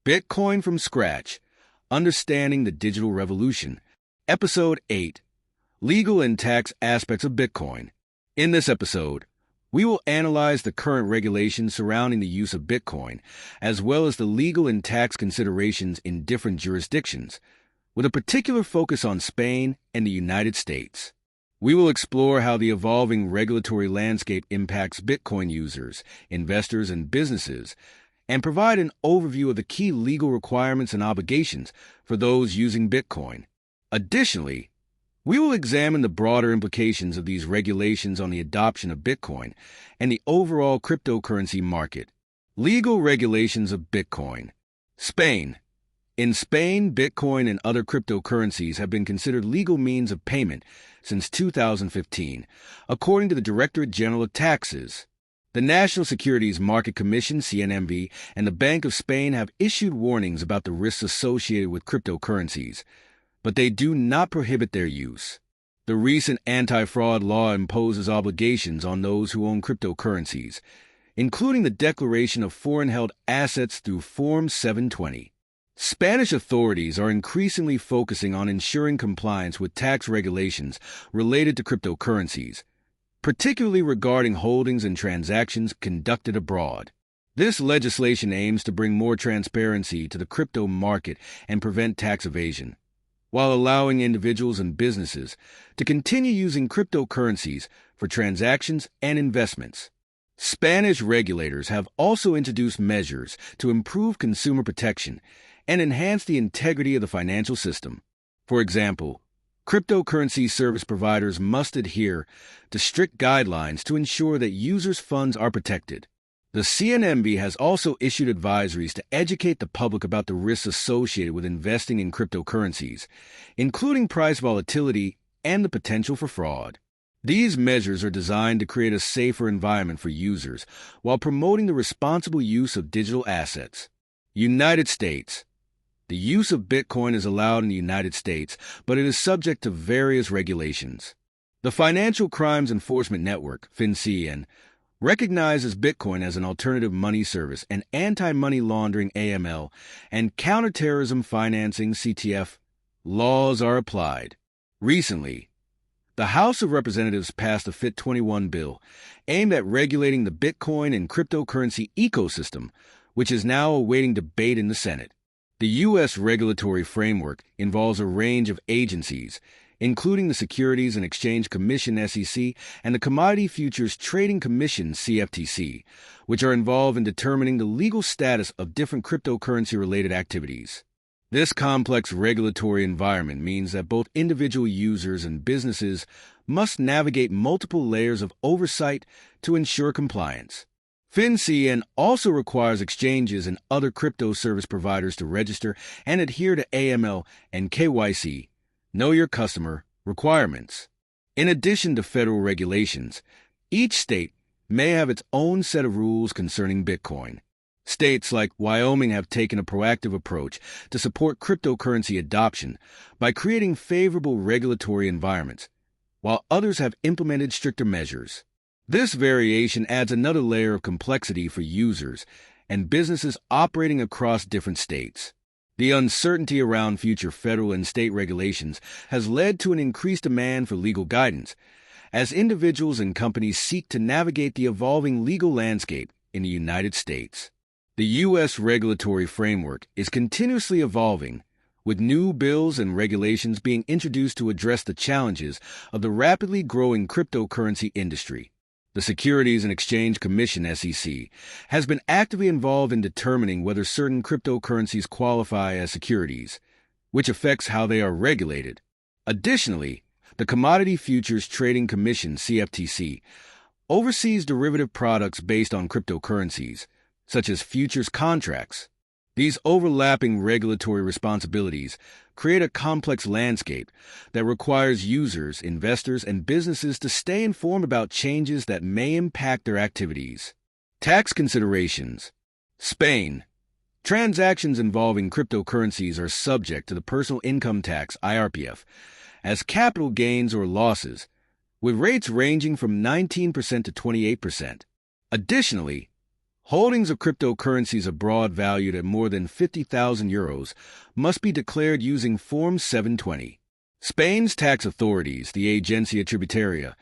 Bitcoin from Scratch, Understanding the Digital Revolution. Episode 8, Legal and Tax Aspects of Bitcoin. In this episode, we will analyze the current regulations surrounding the use of Bitcoin, as well as the legal and tax considerations in different jurisdictions, with a particular focus on Spain and the United States. We will explore how the evolving regulatory landscape impacts Bitcoin users, investors, and businesses, and provide an overview of the key legal requirements and obligations for those using Bitcoin. Additionally, we will examine the broader implications of these regulations on the adoption of Bitcoin and the overall cryptocurrency market. Legal regulations of Bitcoin. Spain. In Spain, Bitcoin and other cryptocurrencies have been considered legal means of payment since 2015, according to the Directorate General of Taxes. The National Securities Market Commission, CNMV, and the Bank of Spain have issued warnings about the risks associated with cryptocurrencies, but they do not prohibit their use. The recent anti-fraud law imposes obligations on those who own cryptocurrencies, including the declaration of foreign-held assets through Form 720. Spanish authorities are increasingly focusing on ensuring compliance with tax regulations related to cryptocurrencies, particularly regarding holdings and transactions conducted abroad. This legislation aims to bring more transparency to the crypto market and prevent tax evasion, while allowing individuals and businesses to continue using cryptocurrencies for transactions and investments. Spanish regulators have also introduced measures to improve consumer protection and enhance the integrity of the financial system. For example, cryptocurrency service providers must adhere to strict guidelines to ensure that users' funds are protected. The CNMV has also issued advisories to educate the public about the risks associated with investing in cryptocurrencies, including price volatility and the potential for fraud. These measures are designed to create a safer environment for users while promoting the responsible use of digital assets. United States. The use of Bitcoin is allowed in the United States, but it is subject to various regulations. The Financial Crimes Enforcement Network, FinCEN, recognizes Bitcoin as an alternative money service and anti-money laundering (AML) and counter-terrorism financing (CTF) laws are applied. Recently, the House of Representatives passed a FIT21 bill aimed at regulating the Bitcoin and cryptocurrency ecosystem, which is now awaiting debate in the Senate. The U.S. regulatory framework involves a range of agencies, including the Securities and Exchange Commission (SEC) and the Commodity Futures Trading Commission (CFTC), which are involved in determining the legal status of different cryptocurrency-related activities. This complex regulatory environment means that both individual users and businesses must navigate multiple layers of oversight to ensure compliance. FinCEN also requires exchanges and other crypto service providers to register and adhere to AML and KYC, Know Your Customer, requirements. In addition to federal regulations, each state may have its own set of rules concerning Bitcoin. States like Wyoming have taken a proactive approach to support cryptocurrency adoption by creating favorable regulatory environments, while others have implemented stricter measures. This variation adds another layer of complexity for users and businesses operating across different states. The uncertainty around future federal and state regulations has led to an increased demand for legal guidance, as individuals and companies seek to navigate the evolving legal landscape in the United States. The U.S. regulatory framework is continuously evolving, with new bills and regulations being introduced to address the challenges of the rapidly growing cryptocurrency industry. The Securities and Exchange Commission (SEC) has been actively involved in determining whether certain cryptocurrencies qualify as securities, which affects how they are regulated. Additionally, the Commodity Futures Trading Commission (CFTC) oversees derivative products based on cryptocurrencies, such as futures contracts. These overlapping regulatory responsibilities create a complex landscape that requires users, investors, and businesses to stay informed about changes that may impact their activities. Tax considerations. Spain. Transactions involving cryptocurrencies are subject to the personal income tax (IRPF) as capital gains or losses, with rates ranging from 19% to 28%. Additionally, Holdings of cryptocurrencies abroad valued at more than 50,000 euros must be declared using Form 720. Spain's tax authorities, the Agencia Tributaria,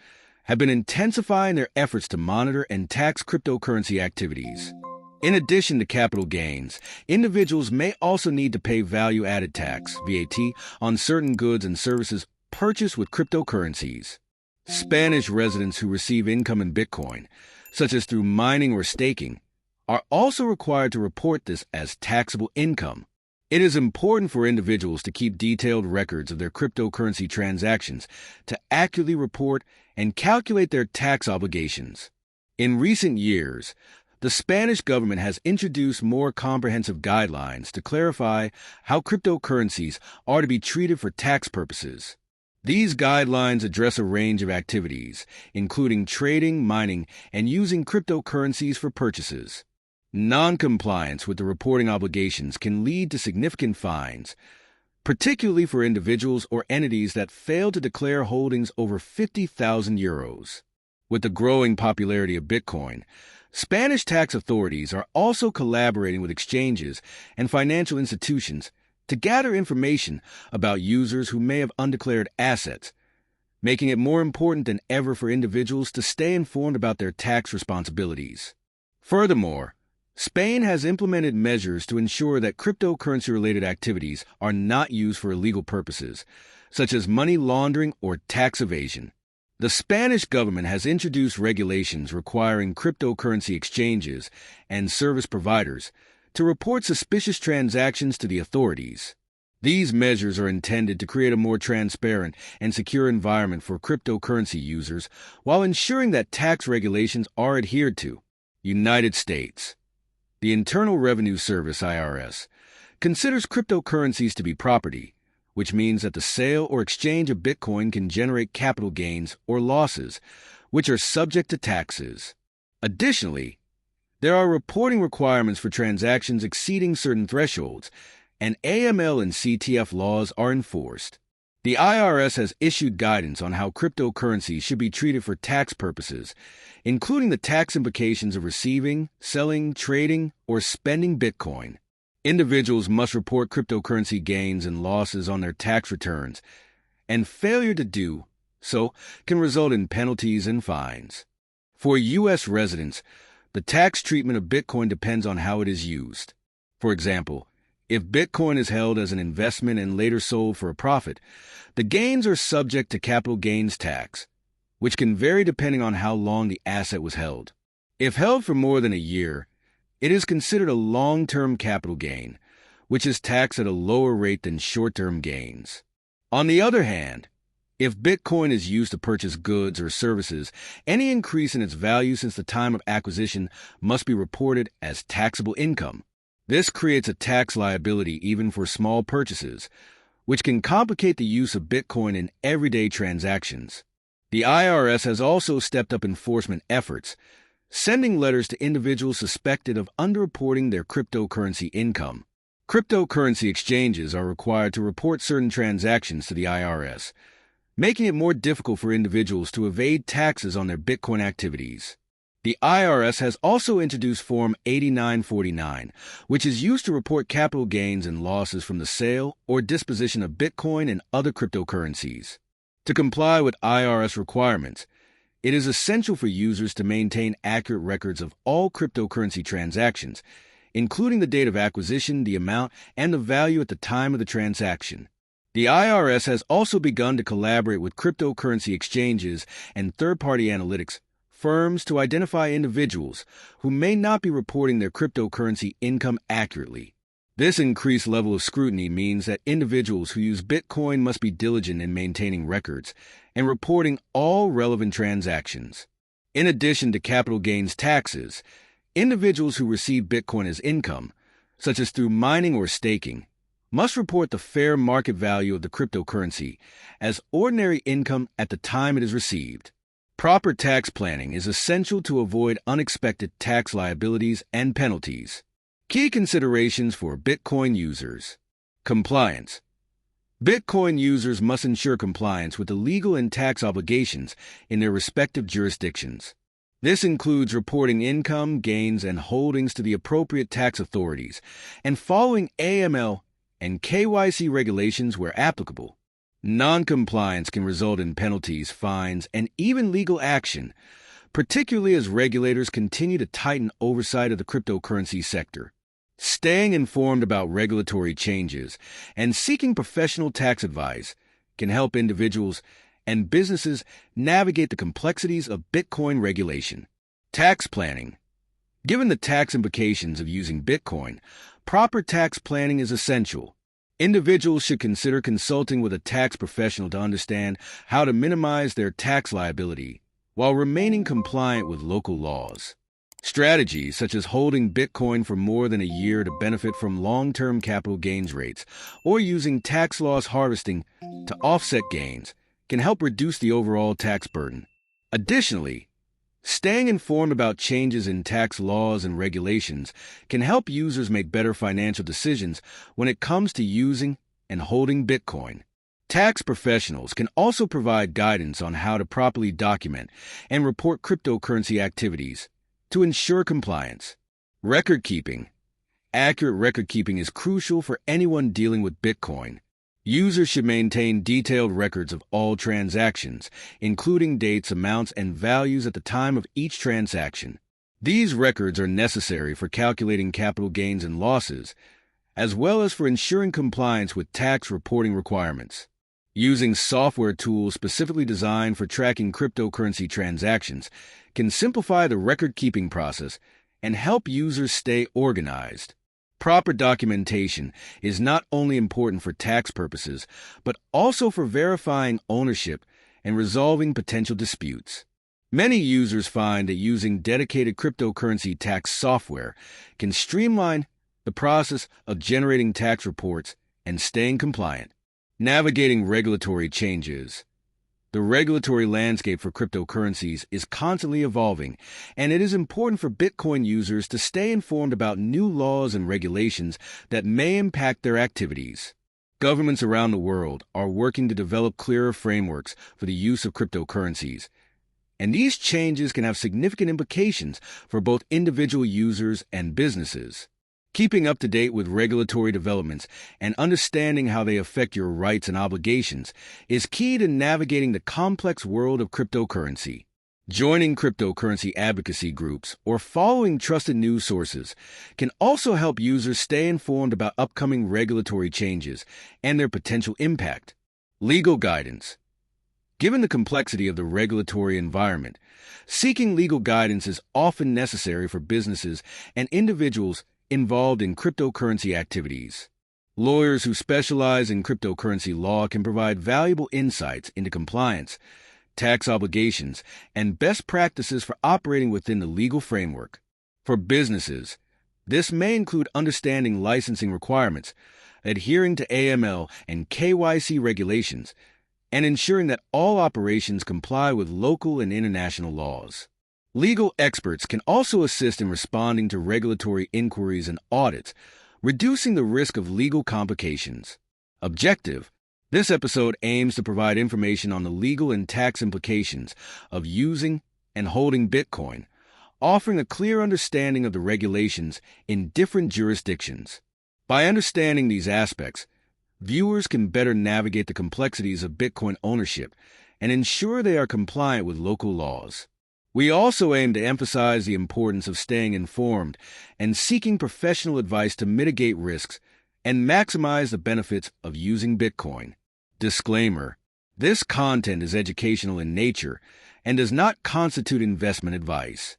have been intensifying their efforts to monitor and tax cryptocurrency activities. In addition to capital gains, individuals may also need to pay value-added tax, VAT, on certain goods and services purchased with cryptocurrencies. Spanish residents who receive income in Bitcoin, such as through mining or staking, are also required to report this as taxable income. It is important for individuals to keep detailed records of their cryptocurrency transactions to accurately report and calculate their tax obligations. In recent years, the Spanish government has introduced more comprehensive guidelines to clarify how cryptocurrencies are to be treated for tax purposes. These guidelines address a range of activities, including trading, mining, and using cryptocurrencies for purchases. Non-compliance with the reporting obligations can lead to significant fines, particularly for individuals or entities that fail to declare holdings over 50,000 euros. With the growing popularity of Bitcoin, Spanish tax authorities are also collaborating with exchanges and financial institutions to gather information about users who may have undeclared assets, making it more important than ever for individuals to stay informed about their tax responsibilities. Furthermore, Spain has implemented measures to ensure that cryptocurrency-related activities are not used for illegal purposes, such as money laundering or tax evasion. The Spanish government has introduced regulations requiring cryptocurrency exchanges and service providers to report suspicious transactions to the authorities. These measures are intended to create a more transparent and secure environment for cryptocurrency users while ensuring that tax regulations are adhered to. United States. The Internal Revenue Service, IRS, considers cryptocurrencies to be property, which means that the sale or exchange of Bitcoin can generate capital gains or losses, which are subject to taxes. Additionally, there are reporting requirements for transactions exceeding certain thresholds, and AML and CTF laws are enforced. The IRS has issued guidance on how cryptocurrencies should be treated for tax purposes, including the tax implications of receiving, selling, trading, or spending Bitcoin. Individuals must report cryptocurrency gains and losses on their tax returns, and failure to do so can result in penalties and fines. For U.S. residents, the tax treatment of Bitcoin depends on how it is used. For example, if Bitcoin is held as an investment and later sold for a profit, the gains are subject to capital gains tax, which can vary depending on how long the asset was held. If held for more than a year, it is considered a long-term capital gain, which is taxed at a lower rate than short-term gains. On the other hand, if Bitcoin is used to purchase goods or services, any increase in its value since the time of acquisition must be reported as taxable income. This creates a tax liability even for small purchases, which can complicate the use of Bitcoin in everyday transactions. The IRS has also stepped up enforcement efforts, sending letters to individuals suspected of underreporting their cryptocurrency income. Cryptocurrency exchanges are required to report certain transactions to the IRS, making it more difficult for individuals to evade taxes on their Bitcoin activities. The IRS has also introduced Form 8949, which is used to report capital gains and losses from the sale or disposition of Bitcoin and other cryptocurrencies. To comply with IRS requirements, it is essential for users to maintain accurate records of all cryptocurrency transactions, including the date of acquisition, the amount, and the value at the time of the transaction. The IRS has also begun to collaborate with cryptocurrency exchanges and third-party analytics firms to identify individuals who may not be reporting their cryptocurrency income accurately. This increased level of scrutiny means that individuals who use Bitcoin must be diligent in maintaining records and reporting all relevant transactions. In addition to capital gains taxes, individuals who receive Bitcoin as income, such as through mining or staking, must report the fair market value of the cryptocurrency as ordinary income at the time it is received. Proper tax planning is essential to avoid unexpected tax liabilities and penalties. Key considerations for Bitcoin users. Compliance. Bitcoin users must ensure compliance with the legal and tax obligations in their respective jurisdictions. This includes reporting income, gains, and holdings to the appropriate tax authorities and following AML and KYC regulations where applicable. Non-compliance can result in penalties, fines, and even legal action, particularly as regulators continue to tighten oversight of the cryptocurrency sector. Staying informed about regulatory changes and seeking professional tax advice can help individuals and businesses navigate the complexities of Bitcoin regulation. Tax planning. Given the tax implications of using Bitcoin, proper tax planning is essential. Individuals should consider consulting with a tax professional to understand how to minimize their tax liability while remaining compliant with local laws. Strategies such as holding Bitcoin for more than a year to benefit from long-term capital gains rates or using tax loss harvesting to offset gains can help reduce the overall tax burden. Additionally, staying informed about changes in tax laws and regulations can help users make better financial decisions when it comes to using and holding Bitcoin. Tax professionals can also provide guidance on how to properly document and report cryptocurrency activities to ensure compliance. Record keeping. Accurate record keeping is crucial for anyone dealing with Bitcoin. Users should maintain detailed records of all transactions, including dates, amounts, and values at the time of each transaction. These records are necessary for calculating capital gains and losses, as well as for ensuring compliance with tax reporting requirements. Using software tools specifically designed for tracking cryptocurrency transactions can simplify the record-keeping process and help users stay organized. Proper documentation is not only important for tax purposes, but also for verifying ownership and resolving potential disputes. Many users find that using dedicated cryptocurrency tax software can streamline the process of generating tax reports and staying compliant. Navigating regulatory changes. The regulatory landscape for cryptocurrencies is constantly evolving, and it is important for Bitcoin users to stay informed about new laws and regulations that may impact their activities. Governments around the world are working to develop clearer frameworks for the use of cryptocurrencies, and these changes can have significant implications for both individual users and businesses. Keeping up to date with regulatory developments and understanding how they affect your rights and obligations is key to navigating the complex world of cryptocurrency. Joining cryptocurrency advocacy groups or following trusted news sources can also help users stay informed about upcoming regulatory changes and their potential impact. Legal guidance. Given the complexity of the regulatory environment, seeking legal guidance is often necessary for businesses and individuals involved in cryptocurrency activities. Lawyers who specialize in cryptocurrency law can provide valuable insights into compliance, tax obligations, and best practices for operating within the legal framework. For businesses, this may include understanding licensing requirements, adhering to AML and KYC regulations, and ensuring that all operations comply with local and international laws. Legal experts can also assist in responding to regulatory inquiries and audits, reducing the risk of legal complications. Objective: this episode aims to provide information on the legal and tax implications of using and holding Bitcoin, offering a clear understanding of the regulations in different jurisdictions. By understanding these aspects, viewers can better navigate the complexities of Bitcoin ownership and ensure they are compliant with local laws. We also aim to emphasize the importance of staying informed and seeking professional advice to mitigate risks and maximize the benefits of using Bitcoin. Disclaimer: this content is educational in nature and does not constitute investment advice.